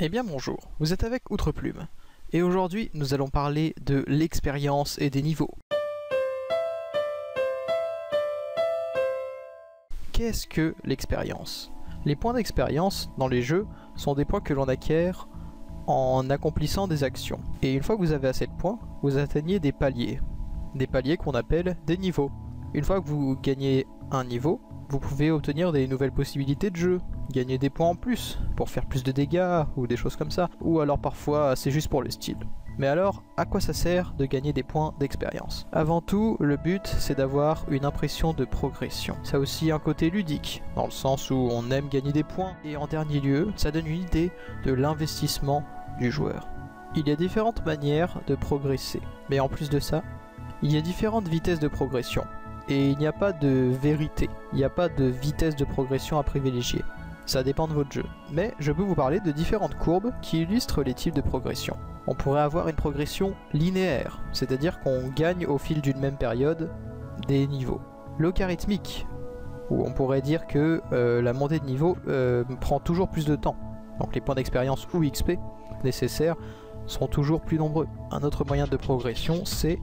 Eh bien bonjour, vous êtes avec Outreplum, et aujourd'hui nous allons parler de l'expérience et des niveaux. Qu'est-ce que l'expérience? Les points d'expérience dans les jeux sont des points que l'on acquiert en accomplissant des actions. Et une fois que vous avez assez de points, vous atteignez des paliers qu'on appelle des niveaux. Une fois que vous gagnez un niveau, vous pouvez obtenir des nouvelles possibilités de jeu, gagner des points en plus pour faire plus de dégâts ou des choses comme ça, ou alors parfois c'est juste pour le style. Mais alors, à quoi ça sert de gagner des points d'expérience? Avant tout, le but c'est d'avoir une impression de progression. Ça a aussi un côté ludique, dans le sens où on aime gagner des points, et en dernier lieu, ça donne une idée de l'investissement du joueur. Il y a différentes manières de progresser, mais en plus de ça, il y a différentes vitesses de progression. Et il n'y a pas de vérité, il n'y a pas de vitesse de progression à privilégier. Ça dépend de votre jeu. Mais je peux vous parler de différentes courbes qui illustrent les types de progression. On pourrait avoir une progression linéaire, c'est-à-dire qu'on gagne au fil d'une même période des niveaux. Logarithmique, où on pourrait dire que la montée de niveau prend toujours plus de temps. Donc les points d'expérience ou XP nécessaires seront toujours plus nombreux. Un autre moyen de progression, c'est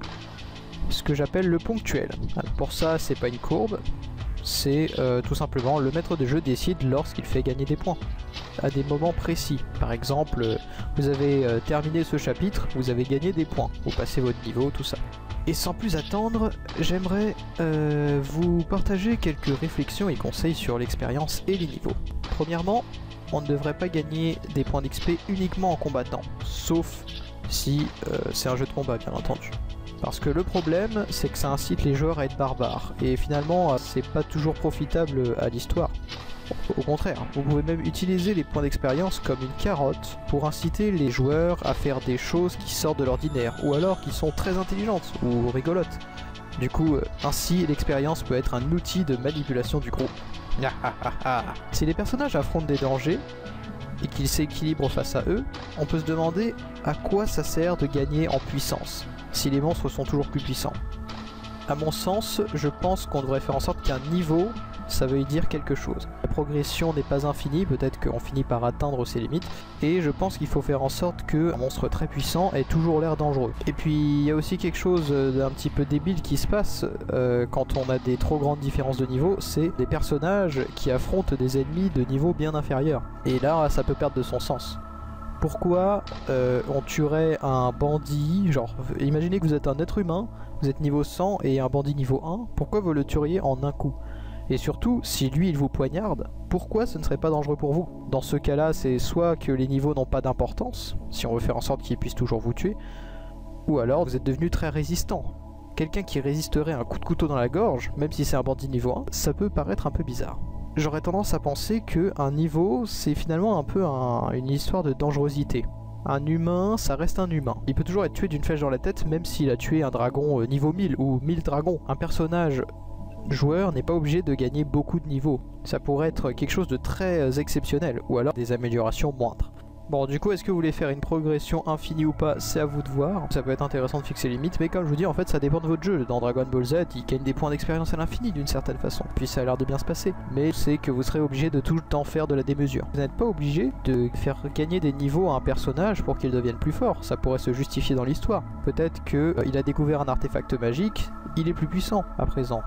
ce que j'appelle le ponctuel. Alors pour ça, c'est pas une courbe, c'est tout simplement le maître de jeu décide lorsqu'il fait gagner des points à des moments précis. Par exemple, vous avez terminé ce chapitre, vous avez gagné des points, vous passez votre niveau, tout ça. Et sans plus attendre, j'aimerais vous partager quelques réflexions et conseils sur l'expérience et les niveaux. Premièrement, on ne devrait pas gagner des points d'XP uniquement en combattant, sauf si c'est un jeu de combat bien entendu. Parce que le problème, c'est que ça incite les joueurs à être barbares, et finalement, c'est pas toujours profitable à l'histoire. Au contraire, vous pouvez même utiliser les points d'expérience comme une carotte pour inciter les joueurs à faire des choses qui sortent de l'ordinaire, ou alors qui sont très intelligentes ou rigolotes. Du coup, ainsi, l'expérience peut être un outil de manipulation du groupe. Si les personnages affrontent des dangers, et qu'ils s'équilibrent face à eux, on peut se demander à quoi ça sert de gagner en puissance, si les monstres sont toujours plus puissants. À mon sens, je pense qu'on devrait faire en sorte qu'un niveau, ça veuille dire quelque chose. La progression n'est pas infinie, peut-être qu'on finit par atteindre ses limites, et je pense qu'il faut faire en sorte qu'un monstre très puissant ait toujours l'air dangereux. Et puis il y a aussi quelque chose d'un petit peu débile qui se passe quand on a des trop grandes différences de niveau, c'est des personnages qui affrontent des ennemis de niveau bien inférieur. Et là, ça peut perdre de son sens. Pourquoi on tuerait un bandit, genre imaginez que vous êtes un être humain, vous êtes niveau 100 et un bandit niveau 1, pourquoi vous le tueriez en un coup? Et surtout, si lui il vous poignarde, pourquoi ce ne serait pas dangereux pour vous? Dans ce cas-là, c'est soit que les niveaux n'ont pas d'importance, si on veut faire en sorte qu'ils puissent toujours vous tuer, ou alors vous êtes devenu très résistant. Quelqu'un qui résisterait à un coup de couteau dans la gorge, même si c'est un bandit niveau 1, ça peut paraître un peu bizarre. J'aurais tendance à penser qu'un niveau, c'est finalement un peu une histoire de dangerosité. Un humain, ça reste un humain. Il peut toujours être tué d'une flèche dans la tête, même s'il a tué un dragon niveau 1000 ou 1000 dragons. Un personnage joueur n'est pas obligé de gagner beaucoup de niveaux. Ça pourrait être quelque chose de très exceptionnel, ou alors des améliorations moindres. Bon, du coup, est-ce que vous voulez faire une progression infinie ou pas? C'est à vous de voir. Ça peut être intéressant de fixer les limites, mais comme je vous dis, en fait, ça dépend de votre jeu. Dans Dragon Ball Z, il gagne des points d'expérience à l'infini d'une certaine façon. Puis ça a l'air de bien se passer. Mais c'est que vous serez obligé de tout le temps faire de la démesure. Vous n'êtes pas obligé de faire gagner des niveaux à un personnage pour qu'il devienne plus fort. Ça pourrait se justifier dans l'histoire. Peut-être qu'il a découvert un artefact magique, il est plus puissant à présent.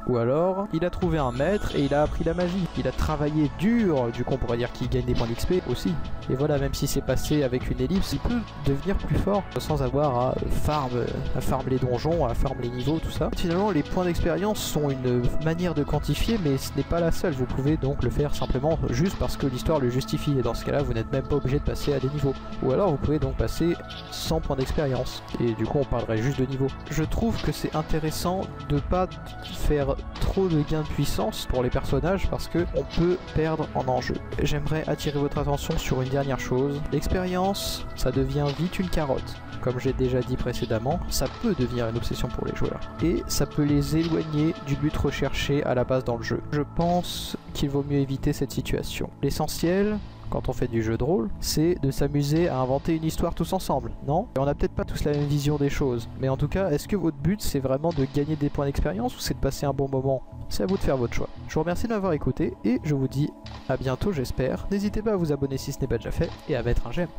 Ou alors, il a trouvé un maître et il a appris la magie. Il a travaillé dur, du coup on pourrait dire qu'il gagne des points d'XP aussi. Et voilà, même si c'est passé avec une ellipse, il peut devenir plus fort sans avoir à farm les donjons, à farm les niveaux, tout ça. Finalement, les points d'expérience sont une manière de quantifier, mais ce n'est pas la seule. Vous pouvez donc le faire simplement juste parce que l'histoire le justifie. Et dans ce cas-là, vous n'êtes même pas obligé de passer à des niveaux. Ou alors, vous pouvez donc passer 100 points d'expérience. Et du coup, on parlerait juste de niveau. Je trouve que c'est intéressant de pas faire trop de gains de puissance pour les personnages parce que on peut perdre en enjeu. J'aimerais attirer votre attention sur une dernière chose. L'expérience, ça devient vite une carotte. Comme j'ai déjà dit précédemment, ça peut devenir une obsession pour les joueurs. Et ça peut les éloigner du but recherché à la base dans le jeu. Je pense qu'il vaut mieux éviter cette situation. L'essentiel, quand on fait du jeu de rôle, c'est de s'amuser à inventer une histoire tous ensemble, non? Et on n'a peut-être pas tous la même vision des choses, mais en tout cas, est-ce que votre but c'est vraiment de gagner des points d'expérience ou c'est de passer un bon moment? C'est à vous de faire votre choix. Je vous remercie de m'avoir écouté et je vous dis à bientôt j'espère. N'hésitez pas à vous abonner si ce n'est pas déjà fait et à mettre un j'aime.